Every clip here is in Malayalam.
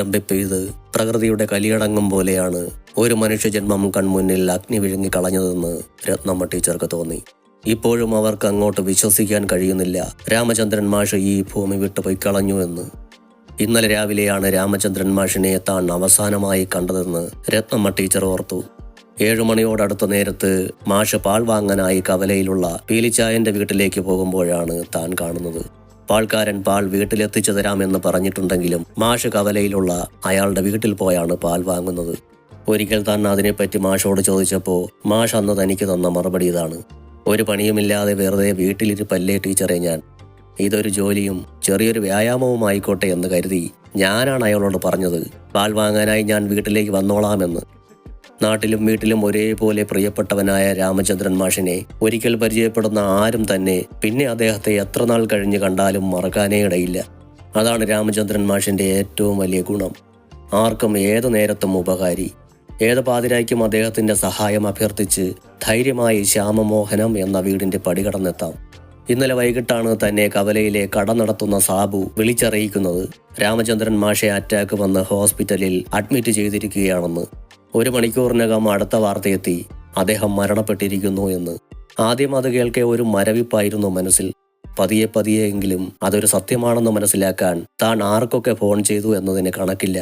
മഴയിരമ്പി പെയ്ത് പ്രകൃതിയുടെ കലിയടങ്ങും പോലെയാണ് ഒരു മനുഷ്യജന്മം കൺമുന്നിൽ അഗ്നി വിഴുങ്ങി കളഞ്ഞതെന്ന് രത്നമ്മ ടീച്ചർക്ക് തോന്നി. ഇപ്പോഴും അവർക്ക് അങ്ങോട്ട് വിശ്വസിക്കാൻ കഴിയുന്നില്ല രാമചന്ദ്രൻ മാഷ് ഈ ഭൂമി വിട്ടുപോയി കളഞ്ഞു എന്ന്. ഇന്നലെ രാവിലെയാണ് രാമചന്ദ്രൻ മാഷിനെ താൻ അവസാനമായി കണ്ടതെന്ന് രത്നമ്മ ടീച്ചർ ഓർത്തു. 7 മണിയോടടുത്ത നേരത്ത് മാഷ് പാൽ വാങ്ങാനായി കവലയിലുള്ള പീലിച്ചായന്റെ വീട്ടിലേക്ക് പോകുമ്പോഴാണ് താൻ കാണുന്നത്. പാൽക്കാരൻ പാൽ വീട്ടിലെത്തിച്ചു തരാമെന്ന് പറഞ്ഞിട്ടുണ്ടെങ്കിലും മാഷ് കവലയിലുള്ള അയാളുടെ വീട്ടിൽ പോയാണ് പാൽ വാങ്ങുന്നത്. ഒരിക്കൽ താൻ അതിനെപ്പറ്റി മാഷോട് ചോദിച്ചപ്പോൾ മാഷ് അന്ന് തനിക്ക് തന്ന മറുപടി ഇതാണ്: ഒരു പണിയുമില്ലാതെ വെറുതെ വീട്ടിലിരിപ്പല്ലേ ടീച്ചറെ ഞാൻ. ഇതൊരു ജോലിയും ചെറിയൊരു വ്യായാമവും ആയിക്കോട്ടെ എന്ന് കരുതി ഞാനാണ് അയാളോട് പറഞ്ഞത് പാൽ വാങ്ങാനായി ഞാൻ വീട്ടിലേക്ക് വന്നോളാമെന്ന്. നാട്ടിലും വീട്ടിലും ഒരേപോലെ പ്രിയപ്പെട്ടവനായ രാമചന്ദ്രൻ മാഷിനെ ഒരിക്കൽ പരിചയപ്പെടുന്ന ആരും തന്നെ പിന്നെ അദ്ദേഹത്തെ എത്ര നാൾ കഴിഞ്ഞ് കണ്ടാലും മറക്കാനേ ഇടയില്ല. അതാണ് രാമചന്ദ്രൻ മാഷിന്റെ ഏറ്റവും വലിയ ഗുണം. ആർക്കും ഏതു നേരത്തും ഉപകാരി. ഏത് പാതിരായ്ക്കും അദ്ദേഹത്തിന്റെ സഹായം അഭ്യർത്ഥിച്ച് ധൈര്യമായി ശ്യാമമോഹനം എന്ന വീടിന്റെ പടി കടന്നെത്താം. ഇന്നലെ വൈകിട്ടാണ് തന്നെ കവലയിലെ കട നടത്തുന്ന സാബു വിളിച്ചറിയിക്കുന്നത് രാമചന്ദ്രൻ മാഷെ അറ്റാക്ക് വന്ന് ഹോസ്പിറ്റലിൽ അഡ്മിറ്റ് ചെയ്തിരിക്കുകയാണെന്ന്. 1 മണിക്കൂറിനകം അടുത്ത വാർത്തയെത്തി അദ്ദേഹം മരണപ്പെട്ടിരിക്കുന്നു എന്ന്. ആദ്യം അത് കേൾക്കെ ഒരു മരവിപ്പായിരുന്നു മനസ്സിൽ. പതിയെ പതിയെങ്കിലും അതൊരു സത്യമാണെന്ന് മനസ്സിലാക്കാൻ താൻ ആർക്കൊക്കെ ഫോൺ ചെയ്തു എന്നതിന് കണക്കില്ല.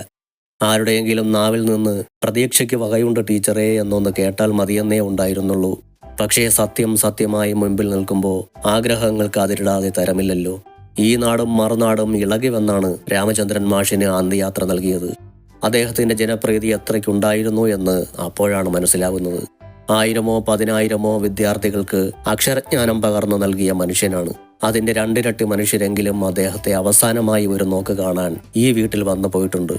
ആരുടെയെങ്കിലും നാവിൽ നിന്ന് പ്രതീക്ഷയ്ക്ക് വകയുണ്ട് ടീച്ചറേ എന്നൊന്ന് കേട്ടാൽ മതിയെന്നേ ഉണ്ടായിരുന്നുള്ളൂ. പക്ഷേ സത്യം സത്യമായി മുൻപിൽ നിൽക്കുമ്പോൾ ആഗ്രഹങ്ങൾക്ക് അതിരിടാതെ തരമില്ലല്ലോ. ഈ നാടും മറുനാടും ഇളകി വന്നാണ് രാമചന്ദ്രൻ മാഷിന് അന്ത്യയാത്ര നൽകിയത്. അദ്ദേഹത്തിന്റെ ജനപ്രീതി എത്രയ്ക്കുണ്ടായിരുന്നു എന്ന് അപ്പോഴാണ് മനസ്സിലാകുന്നത്. 1000-ഓ 10,000-ഓ വിദ്യാർത്ഥികൾക്ക് അക്ഷരജ്ഞാനം പകർന്നു നൽകിയ മനുഷ്യനാണ്. അതിന്റെ 2 ഇരട്ടി മനുഷ്യരെങ്കിലും അദ്ദേഹത്തെ അവസാനമായി ഒരു നോക്ക് കാണാൻ ഈ വീട്ടിൽ വന്നു പോയിട്ടുണ്ട്.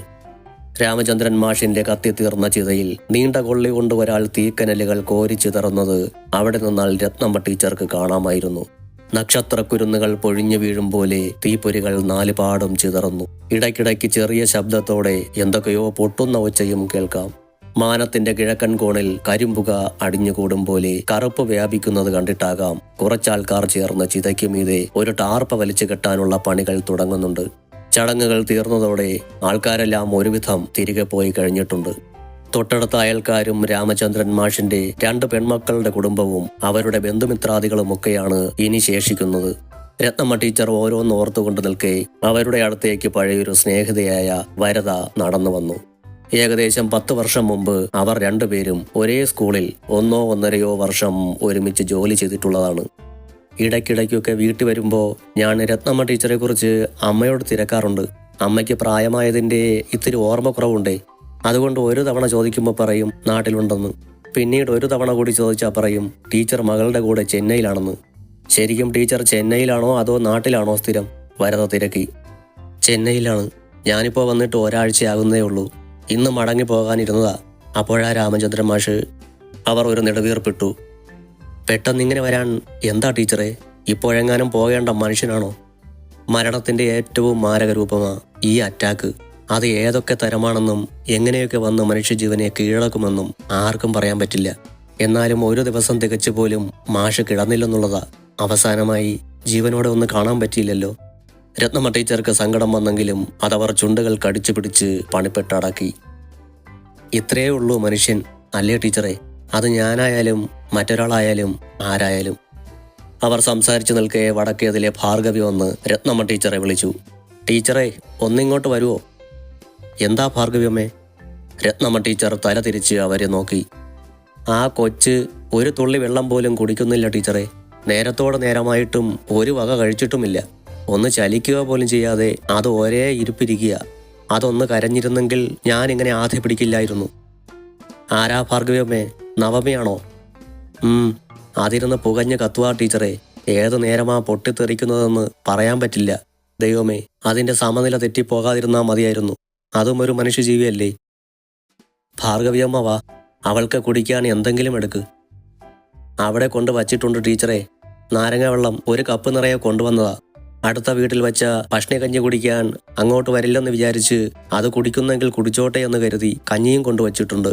രാമചന്ദ്രൻ മാഷിന്റെ കത്തിത്തീർന്ന ചിതയിൽ നീണ്ട കൊള്ളി കൊണ്ട് ഒരാൾ തീക്കനലുകൾ കോരിച്ചിതറുന്നത് അവിടെ നിന്നാൽ രത്നമ്മ ടീച്ചർക്ക് കാണാമായിരുന്നു. നക്ഷത്രക്കുരുന്നുകൾ പൊഴിഞ്ഞു വീഴും പോലെ തീപ്പൊരികൾ 4 പാടും ചിതറുന്നു. ഇടയ്ക്കിടയ്ക്ക് ചെറിയ ശബ്ദത്തോടെ എന്തൊക്കെയോ പൊട്ടുന്ന ഒച്ചയും കേൾക്കാം. മാനത്തിന്റെ കിഴക്കൻ കോണിൽ കരിമ്പുക അടിഞ്ഞുകൂടും പോലെ കറുപ്പ് വ്യാപിക്കുന്നത് കണ്ടിട്ടാകാം കുറച്ചാൾക്കാർ ചേർന്ന് ചിതയ്ക്ക് മീതെ ഒരു ടാർപ്പ വലിച്ചു കെട്ടാനുള്ള പണികൾ തുടങ്ങുന്നുണ്ട്. ചടങ്ങുകൾ തീർന്നതോടെ ആൾക്കാരെല്ലാം ഒരുവിധം തിരികെ പോയി കഴിഞ്ഞിട്ടുണ്ട്. തൊട്ടടുത്ത അയൽക്കാരും രാമചന്ദ്രൻ മാഷിന്റെ 2 പെൺമക്കളുടെ കുടുംബവും അവരുടെ ബന്ധുമിത്രാദികളുമൊക്കെയാണ് ഇനി ശേഷിക്കുന്നത്. രത്നമ്മ ടീച്ചർ ഓരോന്ന് ഓർത്തുകൊണ്ട് നിൽക്കെ അവരുടെ അടുത്തേക്ക് പഴയൊരു സ്നേഹിതയായ വരദ നടന്നു വന്നു. ഏകദേശം 10 വർഷം മുമ്പ് അവർ 2 പേരും ഒരേ സ്കൂളിൽ 1-1.5 വർഷം ഒരുമിച്ച് ജോലി ചെയ്തിട്ടുള്ളതാണ്. ഇടയ്ക്കിടയ്ക്കൊക്കെ വീട്ടിൽ വരുമ്പോൾ ഞാൻ രത്നമ്മ ടീച്ചറെ കുറിച്ച് അമ്മയോട് തിരക്കാറുണ്ട്. അമ്മയ്ക്ക് പ്രായമായതിൻ്റെ ഇത്തിരി ഓർമ്മക്കുറവുണ്ടേ. അതുകൊണ്ട് ഒരു തവണ ചോദിക്കുമ്പോൾ പറയും നാട്ടിലുണ്ടെന്ന്. പിന്നീട് ഒരു തവണ കൂടി ചോദിച്ചാൽ പറയും ടീച്ചർ മകളുടെ കൂടെ ചെന്നൈയിലാണെന്ന്. ശരിക്കും ടീച്ചർ ചെന്നൈയിലാണോ അതോ നാട്ടിലാണോ സ്ഥിരം? വരദ തിരക്കി. ചെന്നൈയിലാണ്. ഞാനിപ്പോൾ വന്നിട്ട് ഒരാഴ്ചയാകുന്നേ ഉള്ളൂ. ഇന്ന് മടങ്ങി പോകാനിരുന്നതാ. അപ്പോഴാ രാമചന്ദ്രൻ മാഷ്. അവർ ഒരു നെടുവീർപ്പിട്ടു. പെട്ടെന്നിങ്ങനെ വരാൻ എന്താ ടീച്ചറെ? ഇപ്പോഴെങ്ങാനും പോകേണ്ട മനുഷ്യനാണോ? മരണത്തിന്റെ ഏറ്റവും മാരക രൂപമാ ഈ അറ്റാക്ക്. അത് ഏതൊക്കെ തരമാണെന്നും എങ്ങനെയൊക്കെ വന്ന് മനുഷ്യജീവനെ കീഴടക്കുമെന്നും ആർക്കും പറയാൻ പറ്റില്ല. എന്നാലും ഒരു ദിവസം തികച്ചു പോലും മാഷ് കിടന്നില്ലെന്നുള്ളതാ. അവസാനമായി ജീവനോടെ ഒന്ന് കാണാൻ പറ്റിയില്ലല്ലോ. രത്നമ്മ ടീച്ചർക്ക് സങ്കടം വന്നെങ്കിലും അതവർ ചുണ്ടുകൾ കടിച്ചു പിടിച്ച് പണിപ്പെട്ടടക്കി. ഇത്രയേ ഉള്ളൂ മനുഷ്യൻ അല്ലേ ടീച്ചറെ? അത് ഞാനായാലും മറ്റൊരാളായാലും ആരായാലും. അവർ സംസാരിച്ചു നിൽക്കെ വടക്കേതിലെ ഭാർഗവി വന്ന് രത്നമ്മ ടീച്ചറെ വിളിച്ചു. ടീച്ചറെ ഒന്നിങ്ങോട്ട് വരുവോ? എന്താ ഭാർഗവിയമ്മേ? രത്നമ്മ ടീച്ചർ തല തിരിച്ച് അവരെ നോക്കി. ആ കൊച്ച് ഒരു തുള്ളി വെള്ളം പോലും കുടിക്കുന്നില്ല ടീച്ചറെ. നേരത്തോടെ നേരമായിട്ടും ഒരു വക കഴിച്ചിട്ടുമില്ല. ഒന്ന് ചലിക്കുക പോലും ചെയ്യാതെ അത് ഒരേ ഇരിപ്പിരിക്കുക. അതൊന്ന് കരഞ്ഞിരുന്നെങ്കിൽ ഞാനിങ്ങനെ ആദ്യ പിടിക്കില്ലായിരുന്നു. ആരാ ഭാർഗവിയമ്മേ? നവമിയാണോ? അതിരുന്ന് പുകഞ്ഞ് കത്തുവാ ടീച്ചറെ. ഏതു നേരമാ പൊട്ടിത്തെറിക്കുന്നതെന്ന് പറയാൻ പറ്റില്ല. ദൈവമേ, അതിന്റെ സമനില തെറ്റിപ്പോകാതിരുന്നാ മതിയായിരുന്നു. അതും ഒരു മനുഷ്യജീവിയല്ലേ. ഭാർഗവിയമ്മ വാ, അവൾക്ക് കുടിക്കാൻ എന്തെങ്കിലും എടുക്ക്. അവിടെ കൊണ്ട് വച്ചിട്ടുണ്ട് ടീച്ചറെ. നാരങ്ങ വെള്ളം 1 കപ്പ് നിറയെ കൊണ്ടുവന്നതാ. അടുത്ത വീട്ടിൽ വെച്ച ഭക്ഷണക്കഞ്ഞി കുടിക്കാൻ അങ്ങോട്ട് വരില്ലെന്ന് വിചാരിച്ച് അത് കുടിക്കുന്നെങ്കിൽ കുടിച്ചോട്ടെ എന്ന് കരുതി കഞ്ഞിയും കൊണ്ടുവച്ചിട്ടുണ്ട്.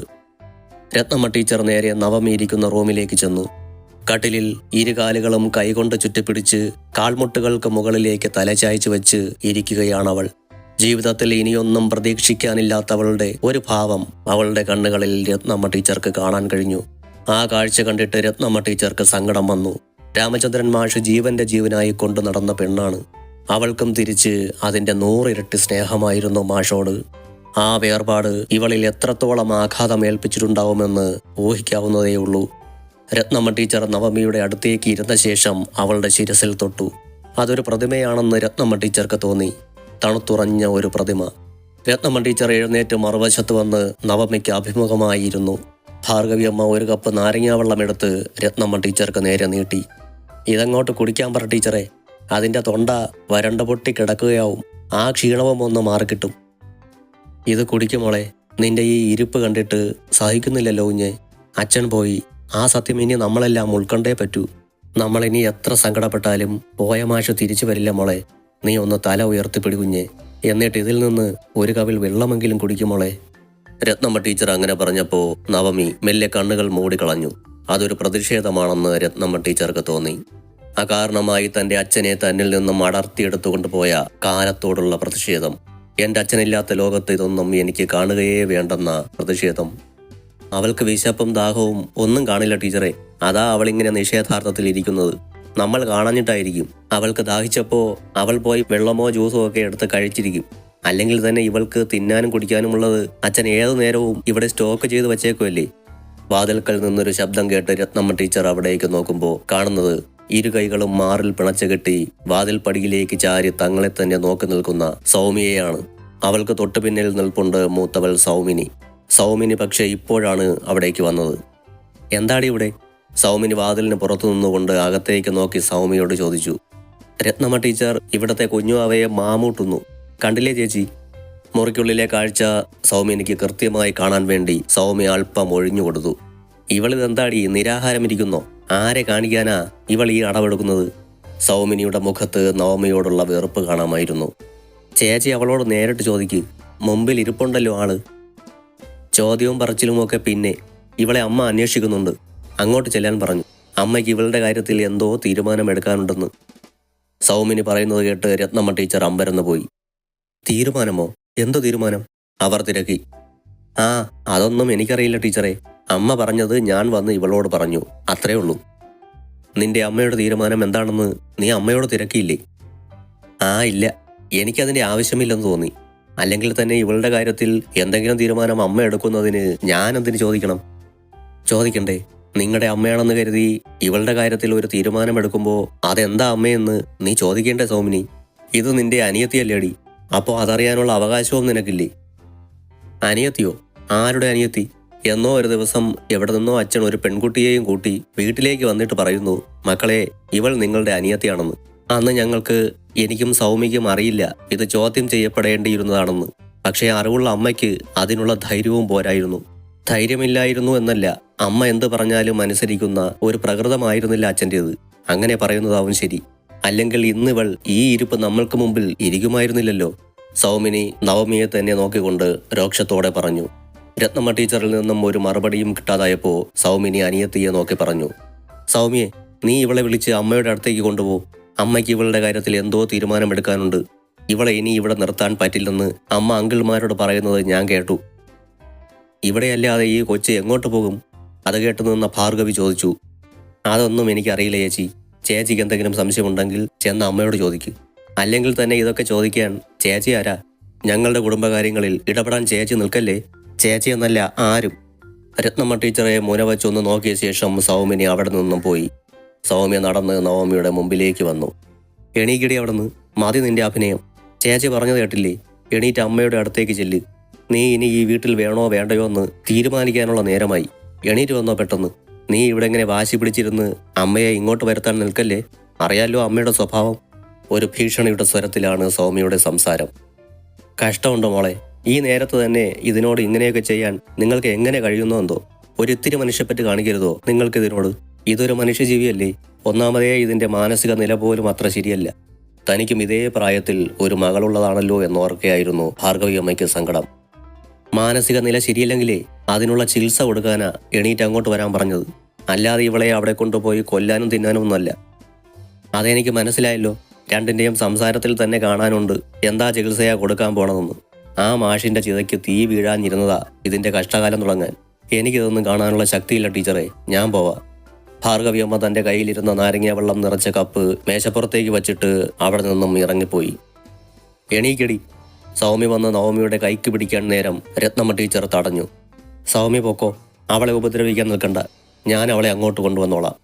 രത്നമ്മ ടീച്ചർ നേരെ നവമി ഇരിക്കുന്ന റൂമിലേക്ക് ചെന്നു. കട്ടിലിൽ 2 കാലുകളും കൈകൊണ്ട് ചുറ്റിപ്പിടിച്ച് കാൽമുട്ടുകൾക്ക് മുകളിലേക്ക് തലചായ്ച്ചു വെച്ച് ഇരിക്കുകയാണവൾ. ജീവിതത്തിൽ ഇനിയൊന്നും പ്രതീക്ഷിക്കാനില്ലാത്തവളുടെ ഒരു ഭാവം അവളുടെ കണ്ണുകളിൽ രത്നമ്മ ടീച്ചർക്ക് കാണാൻ കഴിഞ്ഞു. ആ കാഴ്ച കണ്ടിട്ട് രത്നമ്മ ടീച്ചർക്ക് സങ്കടം വന്നു. രാമചന്ദ്രൻ മാഷ് ജീവന്റെ ജീവനായി കൊണ്ടു നടന്ന പെണ്ണാണ്. അവൾക്കും തിരിച്ച് അതിന്റെ 100 ഇരട്ടി സ്നേഹമായിരുന്നു മാഷോട്. ആ വേർപാട് ഇവളിൽ എത്രത്തോളം ആഘാതം ഏൽപ്പിച്ചിട്ടുണ്ടാവുമെന്ന് ഊഹിക്കാവുന്നതേയുള്ളൂ. രത്നമ്മ ടീച്ചർ നവമിയുടെ അടുത്തേക്ക് ഇരുന്ന ശേഷം അവളുടെ ശിരസിൽ തൊട്ടു. അതൊരു പ്രതിമയാണെന്ന് രത്നമ്മ ടീച്ചർക്ക് തോന്നി. തണുത്തുറഞ്ഞ ഒരു പ്രതിമ. രത്നമ്മ ടീച്ചർ എഴുന്നേറ്റ് മറുവശത്ത് വന്ന് നവമിക്ക് അഭിമുഖമായിരുന്നു. ഭാർഗവിയമ്മ ഒരു കപ്പ് നാരങ്ങാവെള്ളം എടുത്ത് രത്നമ്മ ടീച്ചർക്ക് നേരെ നീട്ടി. ഇതങ്ങോട്ട് കുടിക്കാൻ പറ ടീച്ചറെ, അതിൻ്റെ തൊണ്ട വരണ്ട പൊട്ടി കിടക്കുകയാവും. ആ ക്ഷീണവും ഒന്ന് മാറിക്കിട്ടും. ഇത് കുടിക്കുമോളെ, നിന്റെ ഈ ഇരിപ്പ് കണ്ടിട്ട് സഹിക്കുന്നില്ലല്ലോ കുഞ്ഞെ. അച്ഛൻ പോയി, ആ സത്യം ഇനി നമ്മളെല്ലാം ഉൾക്കൊണ്ടേ പറ്റൂ. നമ്മളിനി എത്ര സങ്കടപ്പെട്ടാലും പോയ മാഷ് തിരിച്ചു വരില്ല മോളെ. നീ ഒന്ന് തല ഉയർത്തിപ്പിടി കുഞ്ഞെ, എന്നിട്ട് ഇതിൽ നിന്ന് ഒരു കവിൾ വെള്ളമെങ്കിലും കുടിക്കുമോളെ. രത്നമ്മ ടീച്ചർ അങ്ങനെ പറഞ്ഞപ്പോൾ നവമി മെല്ലെ കണ്ണുകൾ മൂടിക്കളഞ്ഞു. അതൊരു പ്രതിഷേധമാണെന്ന് രത്നമ്മ ടീച്ചർക്ക് തോന്നി. അകാരണമായി തന്റെ അച്ഛനെ തന്നിൽ നിന്നും അടർത്തിയെടുത്തുകൊണ്ട് പോയ കാലത്തോടുള്ള പ്രതിഷേധം. എൻ്റെ അച്ഛനില്ലാത്ത ലോകത്ത് ഇതൊന്നും എനിക്ക് കാണുകയേ വേണ്ടെന്ന പ്രതിഷേധം. അവൾക്ക് വിശപ്പും ദാഹവും ഒന്നും കാണില്ല ടീച്ചറെ. അതാ അവളിങ്ങനെ നിഷേധാർത്ഥത്തിൽ ഇരിക്കുന്നത്. നമ്മൾ കാണഞ്ഞിട്ടായിരിക്കും. അവൾക്ക് ദാഹിച്ചപ്പോൾ അവൾ പോയി വെള്ളമോ ജ്യൂസോ ഒക്കെ എടുത്ത് കഴിച്ചിരിക്കും. അല്ലെങ്കിൽ തന്നെ ഇവൾക്ക് തിന്നാനും കുടിക്കാനുമുള്ളത് അച്ഛൻ ഏതു നേരവും ഇവിടെ സ്റ്റോക്ക് ചെയ്ത് വച്ചേക്കുമല്ലേ. വാതിൽക്കൽ നിന്നൊരു ശബ്ദം കേട്ട് രത്നമ്മ ടീച്ചർ അവിടേക്ക് നോക്കുമ്പോൾ കാണുന്നത് ഇരു കൈകളും മാറിൽ പിണച്ചു കെട്ടി വാതിൽ പടിയിലേക്ക് ചാരി തങ്ങളെ തന്നെ നോക്കി നിൽക്കുന്ന സൗമ്യയെയാണ്. അവൾക്ക് തൊട്ടു പിന്നിൽ നിൽപ്പുണ്ട് മൂത്തവൾ സൗമിനി. സൗമിനി പക്ഷേ ഇപ്പോഴാണ് അവിടേക്ക് വന്നത്. എന്താടി ഇവിടെ? സൗമിനി വാതിലിന് പുറത്തു നിന്നുകൊണ്ട് അകത്തേക്ക് നോക്കി സൗമ്യയോട് ചോദിച്ചു. രത്നമ്മ ടീച്ചർ ഇവിടത്തെ കുഞ്ഞു അവയെ മാമൂട്ടുന്നു. കണ്ടില്ലേ ചേച്ചി? മുറിക്കുള്ളിലെ കാഴ്ച സൗമ്യനിക്ക് കൃത്യമായി കാണാൻ വേണ്ടി സൗമ്യ അല്പം ഒഴിഞ്ഞു കൊടുത്തു. ഇവളിതെന്താടി നിരാഹാരമിരിക്കുന്നോ? ആരെ കാണിക്കാനാ ഇവൾ ഈ അടവെടുക്കുന്നത്? സൗമിനിയുടെ മുഖത്ത് നവമിയോടുള്ള വെറുപ്പ് കാണാമായിരുന്നു. ചേച്ചി അവളോട് നേരിട്ട് ചോദിക്ക്, മുമ്പിൽ ഇരിപ്പുണ്ടല്ലോ ആള്. ചോദ്യവും പറച്ചിലുമൊക്കെ പിന്നെ. ഇവളെ അമ്മ അന്വേഷിക്കുന്നുണ്ട്, അങ്ങോട്ട് ചെല്ലാൻ പറഞ്ഞു. അമ്മയ്ക്ക് ഇവളുടെ കാര്യത്തിൽ എന്തോ തീരുമാനമെടുക്കാനുണ്ടെന്ന്. സൗമിനി പറയുന്നത് കേട്ട് രത്നമ്മ ടീച്ചർ അമ്പരന്ന് പോയി. തീരുമാനമോ? എന്തു തീരുമാനം? അവർ തിരക്കി. ആ, അതൊന്നും എനിക്കറിയില്ല ടീച്ചറെ. അമ്മ പറഞ്ഞത് ഞാൻ വന്ന് ഇവളോട് പറഞ്ഞു, അത്രേ ഉള്ളൂ. നിന്റെ അമ്മയുടെ തീരുമാനം എന്താണെന്ന് നീ അമ്മയോട് തിരക്കിയില്ലേ? ആ ഇല്ല, എനിക്കതിൻ്റെ ആവശ്യമില്ലെന്ന് തോന്നി. അല്ലെങ്കിൽ തന്നെ ഇവളുടെ കാര്യത്തിൽ എന്തെങ്കിലും തീരുമാനം അമ്മ എടുക്കുന്നതിന് ഞാൻ എന്തിന് ചോദിക്കണം? ചോദിക്കണ്ടേ? നിങ്ങളുടെ അമ്മയാണെന്ന് കരുതി ഇവളുടെ കാര്യത്തിൽ ഒരു തീരുമാനമെടുക്കുമ്പോൾ അതെന്താ അമ്മയെന്ന് നീ ചോദിക്കേണ്ടേ സൗമിനി? ഇത് നിന്റെ അനിയത്തിയല്ലേടി? അപ്പോൾ അതറിയാനുള്ള അവകാശവും നിനക്കില്ലേ? അനിയത്തിയോ? ആരുടെ അനിയത്തി? എന്നോ ഒരു ദിവസം എവിടെ നിന്നോ അച്ഛൻ ഒരു പെൺകുട്ടിയെയും കൂട്ടി വീട്ടിലേക്ക് വന്നിട്ട് പറയുന്നു, മക്കളെ, ഇവൾ നിങ്ങളുടെ അനിയത്തിയാണെന്ന്. അന്ന് ഞങ്ങൾക്ക്, എനിക്കും സൗമിക്കും അറിയില്ല ഇത് ചോദ്യം ചെയ്യപ്പെടേണ്ടിയിരുന്നതാണെന്ന്. പക്ഷേ അറിവുള്ള അമ്മയ്ക്ക് അതിനുള്ള ധൈര്യവും പോരായിരുന്നു. ധൈര്യമില്ലായിരുന്നു എന്നല്ല, അമ്മ എന്ത് പറഞ്ഞാലും അനുസരിക്കുന്ന ഒരു പ്രകൃതമായിരുന്നില്ല അച്ഛൻ്റേത്. അങ്ങനെ പറയുന്നതാവും ശരി. അല്ലെങ്കിൽ ഇന്നിവൾ ഈ ഇരിപ്പ് നമ്മൾക്ക് മുമ്പിൽ ഇരിക്കുമായിരുന്നില്ലല്ലോ. സൗമിനി നവമിയെ തന്നെ നോക്കിക്കൊണ്ട് രോക്ഷത്തോടെ പറഞ്ഞു. രത്നമ്മ ടീച്ചറിൽ നിന്നും ഒരു മറുപടിയും കിട്ടാതായപ്പോൾ സൗമിനി അനിയത്തിയെ നോക്കി പറഞ്ഞു, സൗമ്യെ, നീ ഇവളെ വിളിച്ച് അമ്മയുടെ അടുത്തേക്ക് കൊണ്ടുപോ. അമ്മയ്ക്ക് ഇവളുടെ കാര്യത്തിൽ എന്തോ തീരുമാനമെടുക്കാനുണ്ട്. ഇവളെ ഇനി ഇവിടെ നിർത്താൻ പറ്റില്ലെന്ന് അമ്മ അങ്കിൾമാരോട് പറയുന്നത് ഞാൻ കേട്ടു. ഇവിടെയല്ലാതെ ഈ കൊച്ച് എങ്ങോട്ട് പോകും? അത് കേട്ടു നിന്ന ഭാർഗവി ചോദിച്ചു. അതൊന്നും എനിക്കറിയില്ല ചേച്ചി. ചേച്ചിക്ക് എന്തെങ്കിലും സംശയമുണ്ടെങ്കിൽ ചെന്ന് അമ്മയോട് ചോദിക്ക്. അല്ലെങ്കിൽ തന്നെ ഇതൊക്കെ ചോദിക്കാൻ ചേച്ചി ആരാ? ഞങ്ങളുടെ കുടുംബകാര്യങ്ങളിൽ ഇടപെടാൻ ചേച്ചി നിൽക്കല്ലേ. ചേച്ചി എന്നല്ല ആരും. രത്നമ്മ ടീച്ചറെ മുനവച്ചൊന്ന് നോക്കിയ ശേഷം സൗമ്യനി അവിടെ നിന്നും പോയി. സൗമ്യ നടന്ന് നവമിയുടെ മുമ്പിലേക്ക് വന്നു. എണീക്കിടി അവിടുന്ന്, മതി നിന്റെ അഭിനയം. ചേച്ചി പറഞ്ഞത് കേട്ടില്ലേ? എണീറ്റ് അമ്മയുടെ അടുത്തേക്ക് ചെല്ല്. നീ ഇനി ഈ വീട്ടിൽ വേണോ വേണ്ടയോ എന്ന് തീരുമാനിക്കാനുള്ള നേരമായി. എണീറ്റ് വന്നോ പെട്ടെന്ന്. നീ ഇവിടെ ഇങ്ങനെ വാശി പിടിച്ചിരുന്ന് അമ്മയെ ഇങ്ങോട്ട് വരുത്താൻ നിൽക്കല്ലേ. അറിയാലോ അമ്മയുടെ സ്വഭാവം. ഒരു ഭീഷണിയുടെ സ്വരത്തിലാണ് സൗമ്യയുടെ സംസാരം. കഷ്ടമുണ്ടോ മോളെ? ഈ നേരത്ത് തന്നെ ഇതിനോട് ഇങ്ങനെയൊക്കെ ചെയ്യാൻ നിങ്ങൾക്ക് എങ്ങനെ കഴിയുന്നോ എന്തോ. ഒരിത്തിരി മനുഷ്യപ്പറ്റ് കാണിക്കരുതോ നിങ്ങൾക്കിതിനോട്? ഇതൊരു മനുഷ്യജീവിയല്ലേ. ഒന്നാമതേ ഇതിന്റെ മാനസിക നില പോലും അത്ര ശരിയല്ല. തനിക്കും ഇതേ പ്രായത്തിൽ ഒരു മകളുള്ളതാണല്ലോ എന്നോർക്കെയായിരുന്നു ഭാർഗവി അമ്മയ്ക്ക് സങ്കടം. മാനസിക നില ശരിയല്ലെങ്കിലേ അതിനുള്ള ചികിത്സ കൊടുക്കാനാ എണീറ്റ് അങ്ങോട്ട് വരാൻ പറഞ്ഞത്. അല്ലാതെ ഇവളെ അവിടെ കൊണ്ടുപോയി കൊല്ലാനും തിന്നാനും ഒന്നുമല്ല. അതെനിക്ക് മനസ്സിലായല്ലോ. രണ്ടിൻ്റെയും സംസാരത്തിൽ തന്നെ കാണാനുണ്ട് എന്താ ചികിത്സയാ കൊടുക്കാൻ പോണതെന്ന്. ആ മാഷിന്റെ ചിതയ്ക്ക് തീ വീഴാനിരുന്നതാ ഇതിന്റെ കഷ്ടകാലം തുടങ്ങാൻ. എനിക്കിതൊന്നും കാണാനുള്ള ശക്തിയില്ല ടീച്ചറെ, ഞാൻ പോവാ. ഭാർഗവിയമ്മ തന്റെ കയ്യിലിരുന്ന നാരങ്ങ വെള്ളം നിറച്ച കപ്പ് മേശപ്പുറത്തേക്ക് വച്ചിട്ട് അവിടെ നിന്നും ഇറങ്ങിപ്പോയി. എണീക്കടി. സൗമ്യ വന്ന് നവമിയുടെ കൈക്ക് പിടിക്കാൻ നേരം രത്നമ്മ ടീച്ചർ തടഞ്ഞു. സൗമ്യ പൊക്കോ, അവളെ ഉപദ്രവിക്കാൻ നിൽക്കണ്ട, ഞാൻ അവളെ അങ്ങോട്ട് കൊണ്ടുവന്നോളാം.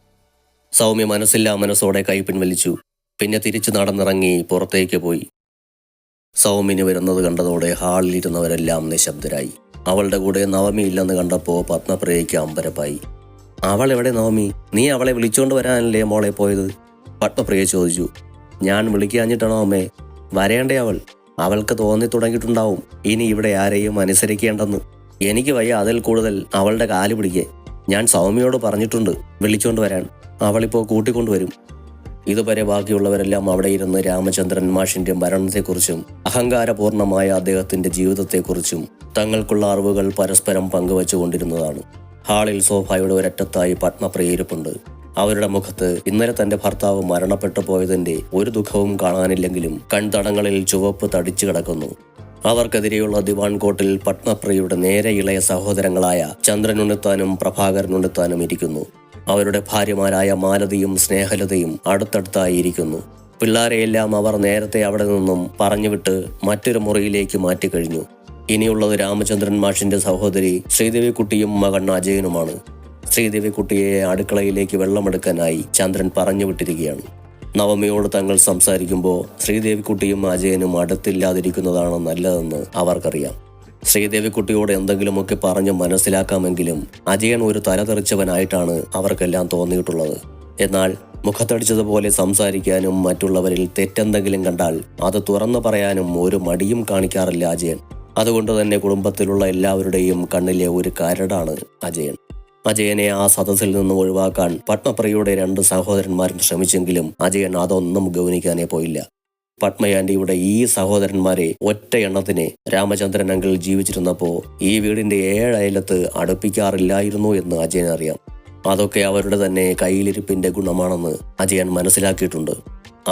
സൗമ്യ മനസ്സില്ലാ മനസ്സോടെ കൈ പിൻവലിച്ചു. പിന്നെ തിരിച്ചു നടന്നിറങ്ങി പുറത്തേക്ക് പോയി. സൗമ്യന് വരുന്നത് കണ്ടതോടെ ഹാളിലിരുന്നവരെല്ലാം നിശബ്ദരായി. അവളുടെ കൂടെ നവമി ഇല്ലെന്ന് കണ്ടപ്പോൾ പത്മപ്രിയയ്ക്ക് അമ്പരപ്പായി. അവൾ എവിടെ നവമി? നീ അവളെ വിളിച്ചുകൊണ്ട് വരാനല്ലേ മോളെ പോയത്? പത്മപ്രിയ ചോദിച്ചു. ഞാൻ വിളിക്കാഞ്ഞിട്ടാണോ അമ്മേ? വരേണ്ടേ അവൾ? അവൾക്ക് തോന്നി തുടങ്ങിയിട്ടുണ്ടാവും ഇനി ഇവിടെ ആരെയും അനുസരിക്കേണ്ടെന്ന്. എനിക്ക് വയ്യ അതിൽ കൂടുതൽ അവളുടെ കാല് പിടിക്കേ. ഞാൻ സൗമ്യയോട് പറഞ്ഞിട്ടുണ്ട് വിളിച്ചുകൊണ്ട് വരാൻ. അവളിപ്പോൾ കൂട്ടിക്കൊണ്ടുവരും. ഇതുവരെ ബാക്കിയുള്ളവരെല്ലാം അവിടെ ഇരുന്ന് രാമചന്ദ്രൻ മാഷിന്റെ മരണത്തെക്കുറിച്ചും അഹങ്കാരപൂർണമായ അദ്ദേഹത്തിന്റെ ജീവിതത്തെക്കുറിച്ചും തങ്ങൾക്കുള്ള അറിവുകൾ പരസ്പരം പങ്കുവച്ചുകൊണ്ടിരുന്നതാണ്. ഹാളിൽ സോഫായുടെ ഒരറ്റത്തായി പത്മപ്രിയ ഇരിപ്പുണ്ട്. അവരുടെ മുഖത്ത് ഇന്നലെ തന്റെ ഭർത്താവ് മരണപ്പെട്ടു പോയതിന്റെ ഒരു ദുഃഖവും കാണാനില്ലെങ്കിലും കൺതടങ്ങളിൽ ചുവപ്പ് തടിച്ചു കിടക്കുന്നു. അവർക്കെതിരെയുള്ള ദിവാൻ കോട്ടിൽ പത്മപ്രിയയുടെ നേരെ ഇളയ സഹോദരങ്ങളായ ചന്ദ്രനുണ്ണിത്താനും പ്രഭാകരനുണ്ണിത്താനും ഇരിക്കുന്നു. അവരുടെ ഭാര്യമാരായ മാലതിയും സ്നേഹലതയും അടുത്തടുത്തായി ഇരിക്കുന്നു. പിള്ളാരെയെല്ലാം അവർ നേരത്തെ അവിടെ നിന്നും പറഞ്ഞുവിട്ട് മറ്റൊരു മുറിയിലേക്ക് മാറ്റിക്കഴിഞ്ഞു. ഇനിയുള്ളത് രാമചന്ദ്രൻ മാഷിന്റെ സഹോദരി ശ്രീദേവിക്കുട്ടിയും മകൻ അജയനുമാണ്. ശ്രീദേവിക്കുട്ടിയെ അടുക്കളയിലേക്ക് വെള്ളമെടുക്കാനായി ചന്ദ്രൻ പറഞ്ഞു വിട്ടിരിക്കുകയാണ്. നവമിയോട് തങ്ങൾ സംസാരിക്കുമ്പോൾ ശ്രീദേവിക്കുട്ടിയും അജയനും അടുത്തില്ലാതിരിക്കുന്നതാണ് നല്ലതെന്ന് അവർക്കറിയാം. ശ്രീദേവിക്കുട്ടിയോട് എന്തെങ്കിലുമൊക്കെ പറഞ്ഞ് മനസ്സിലാക്കാമെങ്കിലും അജയൻ ഒരു തലതെറിച്ചവനായിട്ടാണ് അവർക്കെല്ലാം തോന്നിയിട്ടുള്ളത്. എന്നാൽ മുഖത്തടിച്ചതുപോലെ സംസാരിക്കാനും മറ്റുള്ളവരിൽ തെറ്റെന്തെങ്കിലും കണ്ടാൽ അത് തുറന്നു പറയാനും ഒരു മടിയും കാണിക്കാറില്ല അജയൻ. അതുകൊണ്ട് തന്നെ കുടുംബത്തിലുള്ള എല്ലാവരുടെയും കണ്ണിലെ ഒരു കരടാണ് അജയൻ. അജയനെ ആ സദസ്സിൽ നിന്ന് ഒഴിവാക്കാൻ പത്മപ്രിയയുടെ 2 സഹോദരന്മാരും ശ്രമിച്ചെങ്കിലും അജയൻ അതൊന്നും ഗൗനിക്കാനേ പോയില്ല. പത്മയാന്റിയുടെ ഈ സഹോദരന്മാരെ ഒറ്റ എണ്ണത്തിന് രാമചന്ദ്രൻ അങ്കിൾ ജീവിച്ചിരുന്നപ്പോൾ ഈ വീടിന്റെ 7 അയലത്ത് അടുപ്പിക്കാറില്ലായിരുന്നു എന്ന് അജയൻ അറിയാം. അതൊക്കെ അവരുടെ തന്നെ കയ്യിലിരിപ്പിന്റെ ഗുണമാണെന്ന് അജയൻ മനസ്സിലാക്കിയിട്ടുണ്ട്.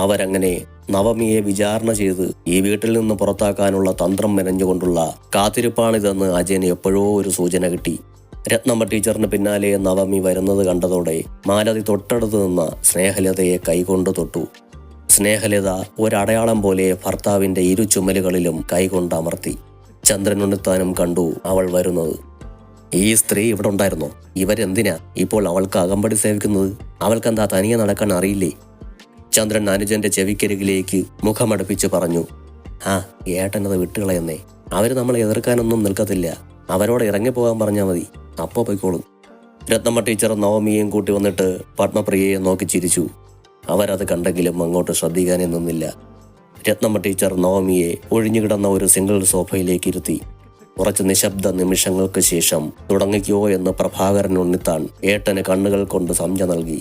അവരങ്ങനെ നവമിയെ വിചാരണ ചെയ്ത് ഈ വീട്ടിൽ നിന്ന് പുറത്താക്കാനുള്ള തന്ത്രം മെനഞ്ഞുകൊണ്ടുള്ള കാത്തിരിപ്പാണിതെന്ന് അജയന് എപ്പോഴോ ഒരു സൂചന കിട്ടി. രത്നമ്മ ടീച്ചറിന് പിന്നാലെ നവമി വരുന്നത് കണ്ടതോടെ മാലതി തൊട്ടടുത്ത് നിന്ന സ്നേഹലതയെ കൈകൊണ്ട് തൊട്ടു. സ്നേഹലത ഒരടയാളം പോലെ ഭർത്താവിന്റെ 2 ചുമലുകളിലും കൈകൊണ്ട് അമർത്തി. ചന്ദ്രനുണ്ണിത്താനും കണ്ടു അവൾ വരുന്നത്. ഈ സ്ത്രീ ഇവിടെ ഉണ്ടായിരുന്നോ? ഇവരെന്തിനാ ഇപ്പോൾ അവൾക്ക് അകമ്പടി സേവിക്കുന്നത്? അവൾക്കെന്താ തനിയെ നടക്കാൻ അറിയില്ലേ? ചന്ദ്രൻ അനുജന്റെ ചെവിക്കരികിലേക്ക് മുഖമടുപ്പിച്ച് പറഞ്ഞു. ഏട്ടനത് വിട്ടുകളയെന്നേ. അവര് നമ്മളെ എതിർക്കാനൊന്നും നിൽക്കത്തില്ല. അവരോട് ഇറങ്ങിപ്പോകാൻ പറഞ്ഞാൽ മതി, അപ്പോ പോയിക്കോളും. രത്നമ്മ ടീച്ചർ നവമിയെയും കൂട്ടി വന്നിട്ട് പത്മപ്രിയയെ നോക്കി ചിരിച്ചു. അവരത് കണ്ടെങ്കിലും അങ്ങോട്ട് ശ്രദ്ധിക്കാനേ നിന്നില്ല. രത്നമ്മ ടീച്ചർ നവമിയെ ഒഴിഞ്ഞുകിടന്ന ഒരു സിംഗിൾ സോഫയിലേക്ക് ഇരുത്തി. കുറച്ച് നിശബ്ദ നിമിഷങ്ങൾക്ക് ശേഷം തുടങ്ങിക്കോ എന്ന് പ്രഭാകരൻ ഉണ്ണിത്താൻ ഏട്ടന് കണ്ണുകൾ കൊണ്ട് സംജ്ഞ നൽകി.